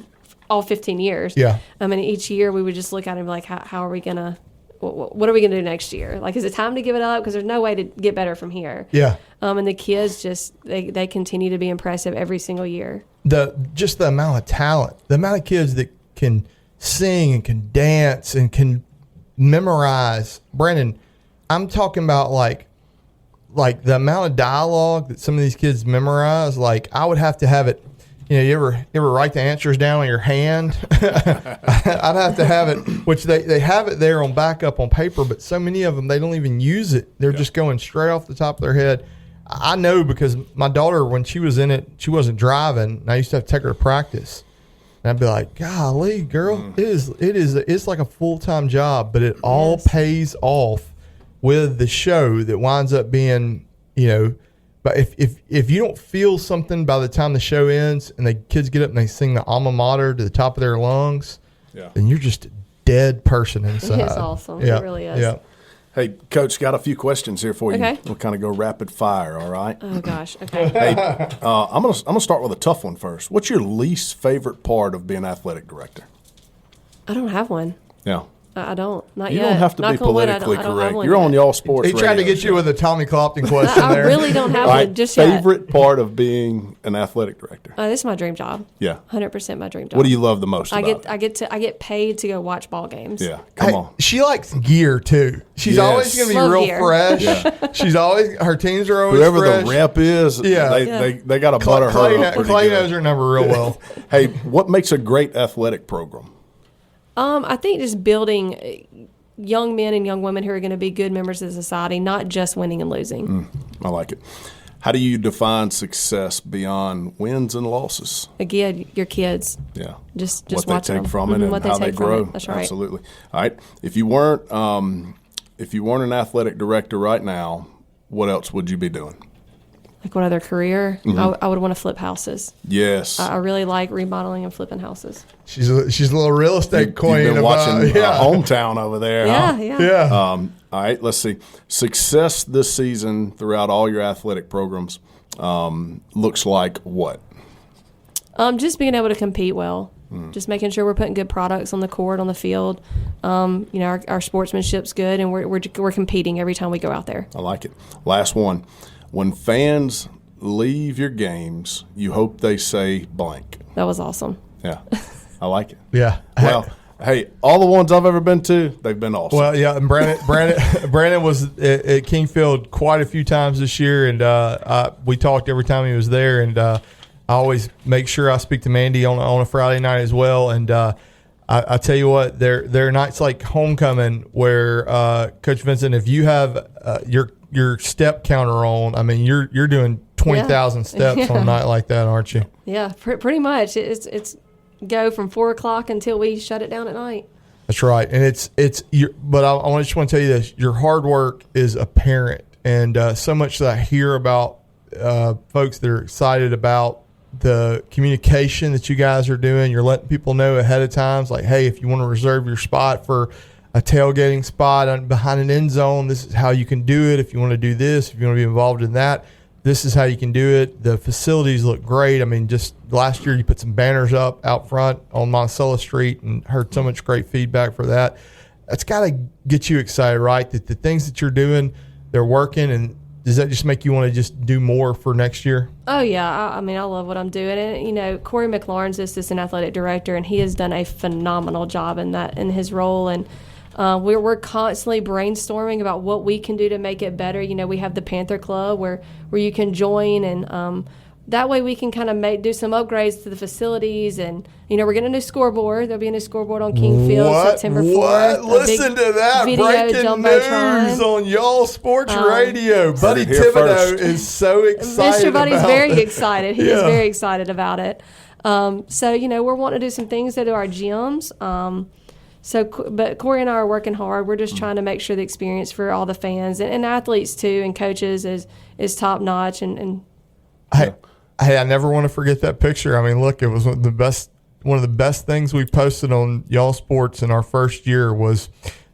all 15 years. Yeah. Each year we would just look at it and be like, how are we going to, what are we going to do next year? Like, is it time to give it up? Because there's no way to get better from here. Yeah. And the kids just, they continue to be impressive every single year. Just the amount of talent, the amount of kids that can sing and can dance and can memorize. Brandon, I'm talking about like the amount of dialogue that some of these kids memorize. Like, I would have to have it. You ever write the answers down on your hand? I'd have to have it, which they have it there on backup on paper, but so many of them, they don't even use it. They're just going straight off the top of their head. I know because my daughter, when she was in it, she wasn't driving, and I used to have to take her to practice. And I'd be like, golly, girl, it's like a full-time job, but it all pays off with the show that winds up being, but if you don't feel something by the time the show ends and the kids get up and they sing the alma mater to the top of their lungs, then you're just a dead person inside. It's awesome. It really is. Yeah. Hey, Coach, got a few questions here for you. Okay. We'll kind of go rapid fire, all right? Oh, gosh. Okay. Hey, I'm gonna start with a tough one first. What's your least favorite part of being athletic director? I don't have one. Yeah. I don't. Not You yet. don't have to Knock be on wood, I politically don't have correct. one You're on yet. y'all sports He tried to radio get you show. with a Tommy Clopton question I there. really don't have All right, one just yet. favorite part of being an athletic director? This is my dream job. Yeah. 100% my dream job. What do you love the most I about get it? I get paid to go watch ball games. Yeah, come on. She likes gear too. She's Yes. always going to be Love real gear. fresh. She's always, her teams are always Whoever fresh. the rep is, Yeah. they got to butter her up pretty Clay good. knows her number real well. Hey, what makes a great athletic program? I think just building young men and young women who are going to be good members of society, not just winning and losing. I like it. How do you define success beyond wins and losses? Again, your kids. Yeah, Just what they watching take them. from it and What they how they take from grow. it. That's right. Absolutely. All right. If you weren't an athletic director right now, what else would you be doing? Like what other career? Mm-hmm. I would want to flip houses. Yes. I really like remodeling and flipping houses. She's a little real estate queen. You've been watching yeah. Hometown over there. Yeah, huh? yeah. Yeah. All right, let's see. Success this season throughout all your athletic programs looks like what? Just being able to compete well. Just making sure we're putting good products on the court, on the field. Our sportsmanship's good, and we're competing every time we go out there. I like it. Last one. When fans leave your games, you hope they say blank. That was awesome. Yeah, I like it. Yeah. Well, hey, all the ones I've ever been to, they've been awesome. Well, yeah, and Brandon was at Kingfield quite a few times this year, and we talked every time he was there, and I always make sure I speak to Mandy on a Friday night as well, and I tell you what, there are nights like homecoming where Coach Vinson, if you have your step counter on, I mean, you're doing 20,000 steps on a night like that, aren't you? Yeah, pretty much. It's go from 4 o'clock until we shut it down at night. That's right, and but I just want to tell you this: your hard work is apparent, and so much that I hear about folks that are excited about the communication that you guys are doing. You're letting people know ahead of time, like, hey, if you want to reserve your spot for a tailgating spot behind an end zone, this is how you can do it. If you want to do this, if you want to be involved in that, this is how you can do it. The facilities look great. I mean, just last year you put some banners up out front on Monticello Street and heard so much great feedback for that. That's got to get you excited, right? That the things that you're doing, they're working. And does that just make you want to just do more for next year? Oh, yeah. I mean, I love what I'm doing. And, Corey McLaurin's assistant athletic director, and he has done a phenomenal job in his role. And we're constantly brainstorming about what we can do to make it better. We have the Panther Club where you can join, and that way we can kind of do some upgrades to the facilities. And, we're getting a new scoreboard. There'll be a new scoreboard on Kingfield September 4th. Listen to that. Video Breaking jumbotron. news on y'all sports radio. Buddy Heard it here Thibodeau first. is so excited Mr. Buddy's about very it. excited. He is Yeah. very excited about it. So, we're wanting to do some things to our gyms. But Corey and I are working hard. We're just trying to make sure the experience for all the fans and athletes too and coaches is top notch. And Hey, I never want to forget that picture. I mean, look, it was one of the best things we posted on Y'all Sports in our first year was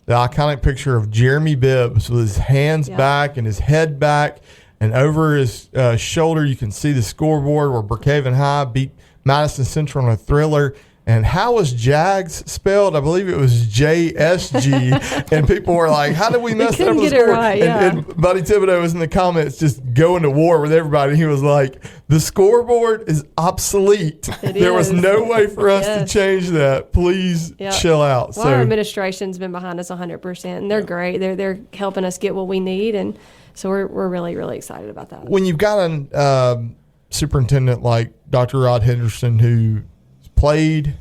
the iconic picture of Jeremy Bibbs with his hands back and his head back, and over his shoulder you can see the scoreboard where Brookhaven High beat Madison Central in a thriller. And how was Jags spelled? I believe it was JSG. And people were like, how did we mess up couldn't the get it score? right, yeah. And Buddy Thibodeau was in the comments just going to war with everybody. He was like, the scoreboard is obsolete. There was is. no way for us to Yes. change that. Please chill out. Well, our administration's been behind us 100%, and they're great. They're helping us get what we need, and so we're really, really excited about that. When you've got a superintendent like Dr. Rod Henderson who played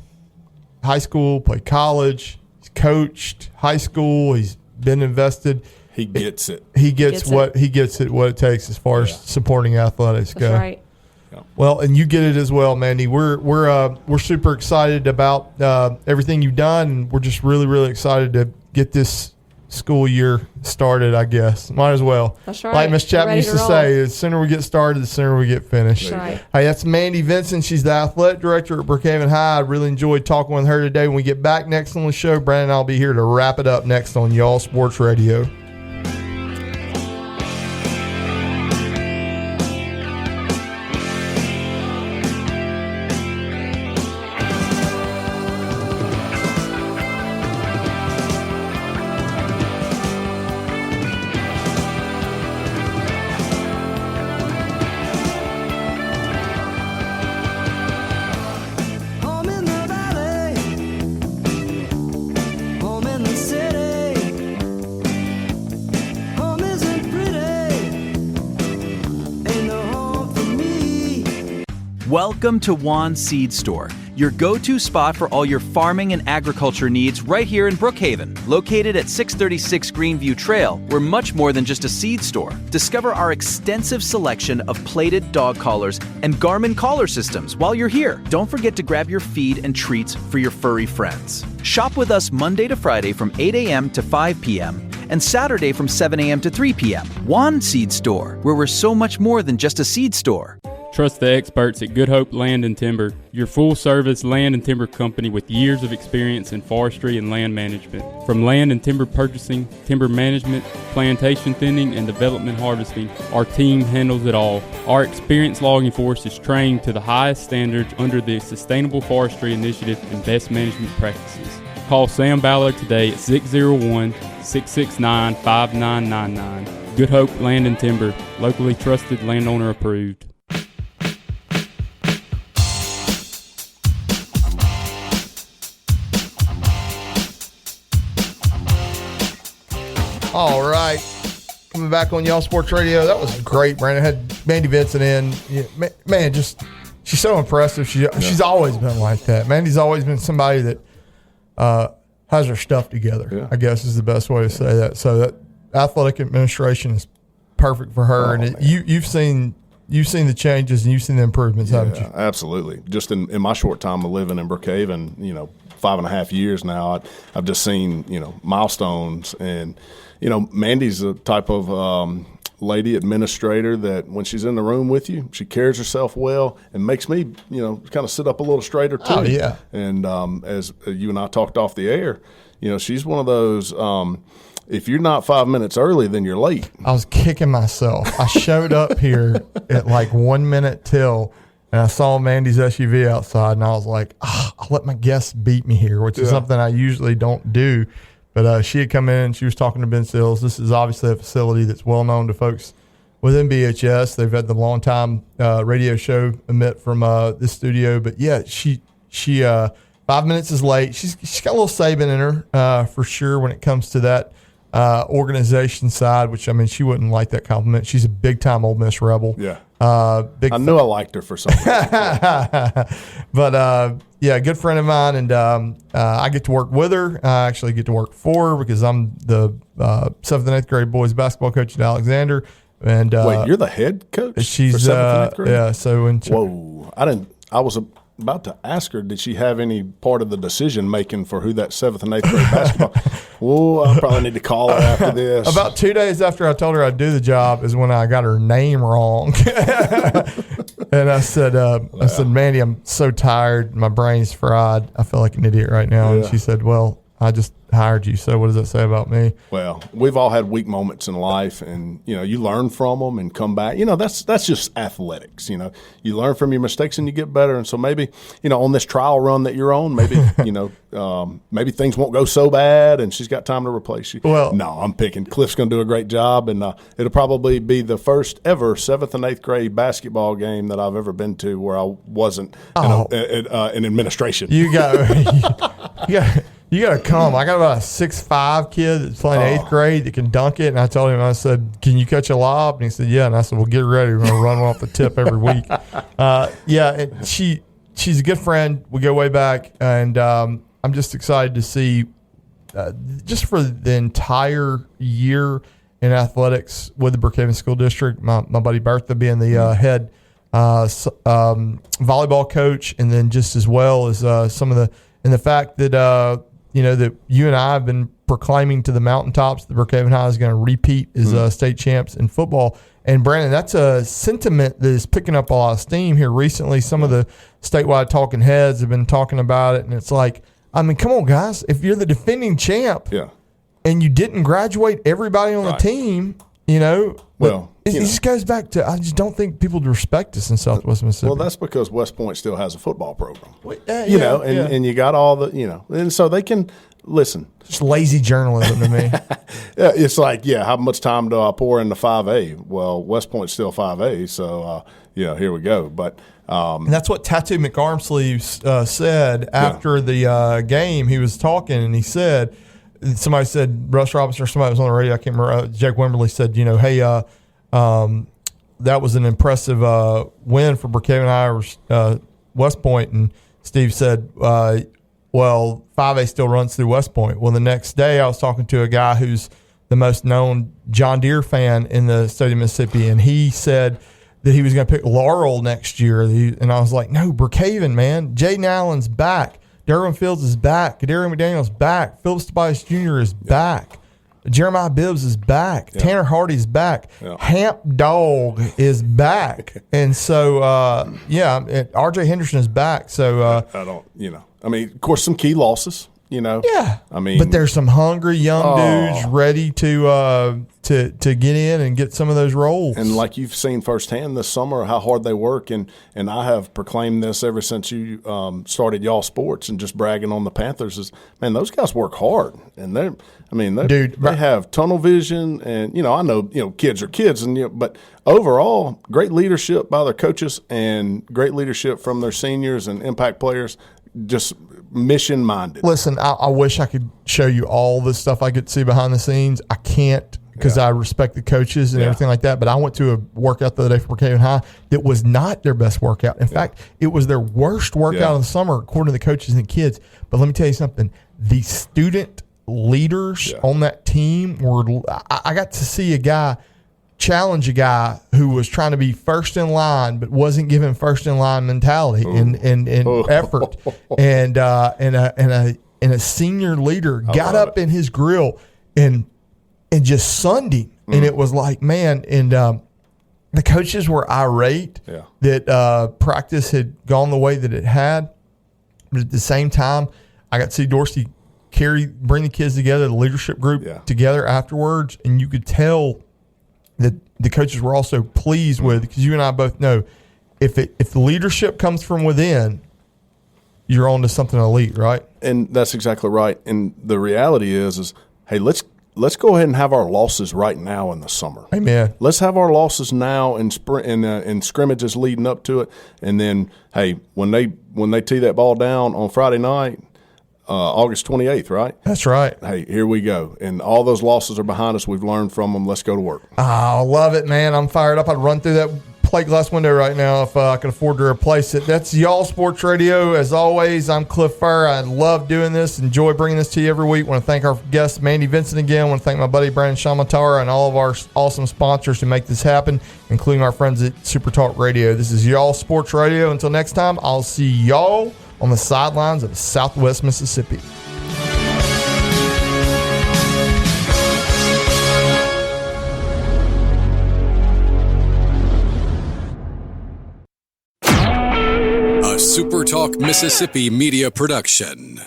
high school, played college, he's coached high school, he's been invested. He gets it. He gets what it takes as far as supporting athletics go. That's right. Well, and you get it as well, Mandy. We're super excited about everything you've done, and we're just really, really excited to get this school year started, I guess. Might as well. That's right. Like Miss Chapman Ready used to to roll. say, the sooner we get started, the sooner we get finished. That's right. Hey, that's Mandy Vinson. She's the athletic director at Brookhaven High. I really enjoyed talking with her today. When we get back next on the show, Brandon and I'll be here to wrap it up next on Y'all Sports Radio. Welcome to Juan Seed Store, your go-to spot for all your farming and agriculture needs right here in Brookhaven. Located at 636 Greenview Trail, we're much more than just a seed store. Discover our extensive selection of plated dog collars and Garmin collar systems while you're here. Don't forget to grab your feed and treats for your furry friends. Shop with us Monday to Friday from 8 a.m. to 5 p.m. and Saturday from 7 a.m. to 3 p.m. Juan Seed Store, where we're so much more than just a seed store. Trust the experts at Good Hope Land and Timber, your full-service land and timber company with years of experience in forestry and land management. From land and timber purchasing, timber management, plantation thinning, and development harvesting, our team handles it all. Our experienced logging force is trained to the highest standards under the Sustainable Forestry Initiative and best management practices. Call Sam Ballard today at 601-669-5999. Good Hope Land and Timber, locally trusted, landowner approved. All right. Coming back on Y'all Sports Radio. That was great, Brandon. Had Mandy Vinson in. Yeah, man, she's so impressive. She's always been like that. Mandy's always been somebody that has her stuff together, I guess is the best way to say that. So that athletic administration is perfect for her. You've seen the changes and you've seen the improvements, haven't you? Absolutely. Just in my short time of living in Brookhaven, 5.5 years now, I've just seen, milestones. And, Mandy's the type of lady administrator that when she's in the room with you, she carries herself well and makes me, kind of sit up a little straighter too. Oh, yeah. And as you and I talked off the air, she's one of those if you're not 5 minutes early, then you're late. I was kicking myself. I showed up here at like 1 minute till, and I saw Mandy's SUV outside, and I was like, I'll let my guests beat me here, which is something I usually don't do. But she had come in, and she was talking to Ben Sills. This is obviously a facility that's well known to folks within BHS. They've had the long-time radio show emit from this studio. But, yeah, she 5 minutes is late. She's got a little Saban in her for sure when it comes to that organization side, which, she wouldn't like that compliment. She's a big-time Ole Miss Rebel. Yeah. I knew I liked her for something. But, yeah, good friend of mine, and I get to work with her. I actually get to work for her because I'm the 7th and 8th grade boys basketball coach at Alexander. And wait, you're the head coach? She's for 7th and 8th grade? Yeah. So whoa, I was about to ask her, did she have any part of the decision making for who that 7th and 8th grade basketball? Well, I probably need to call her after this. About 2 days after I told her I'd do the job is when I got her name wrong. And I said, Mandy, I'm so tired. My brain's fried. I feel like an idiot right now. Yeah. And she said, well, I just hired you. So what does that say about me? Well, we've all had weak moments in life, and you learn from them and come back. That's just athletics. You learn from your mistakes and you get better. And so maybe on this trial run that you're on, maybe maybe things won't go so bad, and she's got time to replace you. Well, no, I'm picking Cliff's going to do a great job, and it'll probably be the first ever 7th and 8th grade basketball game that I've ever been to where I wasn't in administration. You got. You got to come. I got about a 6'5" kid that's playing 8th grade that can dunk it. And I told him, I said, can you catch a lob? And he said, yeah. And I said, well, get ready. We're going to run one off the tip every week. And she's a good friend. We go way back. And I'm just excited to see, just for the entire year in athletics with the Brookhaven School District, my buddy Bertha being the head volleyball coach, and then just as well as some of the – and the fact that that you and I have been proclaiming to the mountaintops that Brookhaven High is going to repeat as state champs in football. And, Brandon, that's a sentiment that is picking up a lot of steam here recently. Some of the statewide talking heads have been talking about it, and it's like, come on, guys. If you're the defending champ and you didn't graduate everybody on the team, well, it just goes back to, I just don't think people respect us in Southwest Mississippi. Well, that's because West Point still has a football program. And you got all the, and so they can listen. Just lazy journalism to me. It's like, how much time do I pour into 5A? Well, West Point's still 5A, so, here we go. But and that's what Tattoo McArmsleeve said after the game. He was talking, and he said, somebody said, Russ Robinson or somebody was on the radio, I can't remember, Jake Wimberly said, hey, that was an impressive win for Brookhaven High West Point. And Steve said, well, 5A still runs through West Point. Well, the next day I was talking to a guy who's the most known John Deere fan in the state of Mississippi, and he said that he was going to pick Laurel next year. And I was like, no, Brookhaven, man. Jaden Allen's back. Derwin Fields is back. Kadarian McDaniel's back. Phillips Tobias Jr. is back. Jeremiah Bibbs is back. Yeah. Tanner Hardy's back. Yeah. Hamp Dog is back. And so, RJ Henderson is back. So I don't, I mean, of course, some key losses. Yeah. I mean, but there's some hungry young dudes ready to get in and get some of those roles. And like you've seen firsthand this summer, how hard they work. And I have proclaimed this ever since you started Y'all Sports and just bragging on the Panthers is, man, those guys work hard. And they have tunnel vision. And, I know, kids are kids. But overall, great leadership by their coaches and great leadership from their seniors and impact players. Just mission-minded. Listen, I wish I could show you all the stuff I could see behind the scenes. I can't because I respect the coaches and everything like that. But I went to a workout the other day for Brookhaven High that was not their best workout. In fact, it was their worst workout of the summer, according to the coaches and kids. But let me tell you something. The student leaders on that team were – I got to see a guy – challenge a guy who was trying to be first in line but wasn't given first in line mentality and effort, and a senior leader got up in his grill and just sunned him, and it was like, man, and the coaches were irate that practice had gone the way that it had, but at the same time, I got to see Dorsey bring the kids together, the leadership group together afterwards, and you could tell that the coaches were also pleased with, because you and I both know if the leadership comes from within, you're on to something elite, right? And that's exactly right. And the reality is hey, let's go ahead and have our losses right now in the summer. Amen. Let's have our losses now in scrimmages leading up to it, and then hey, when they tee that ball down on Friday night. August 28th, right? That's right. Hey, here we go. And all those losses are behind us. We've learned from them. Let's go to work. I love it, man. I'm fired up. I'd run through that plate glass window right now if I could afford to replace it. That's Y'all Sports Radio. As always, I'm Cliff Furr. I love doing this. Enjoy bringing this to you every week. I want to thank our guest, Mandy Vinson, again. I want to thank my buddy, Brandon Shamatara, and all of our awesome sponsors who make this happen, including our friends at SuperTalk Radio. This is Y'all Sports Radio. Until next time, I'll see y'all on the sidelines of Southwest Mississippi. A SuperTalk Mississippi media production.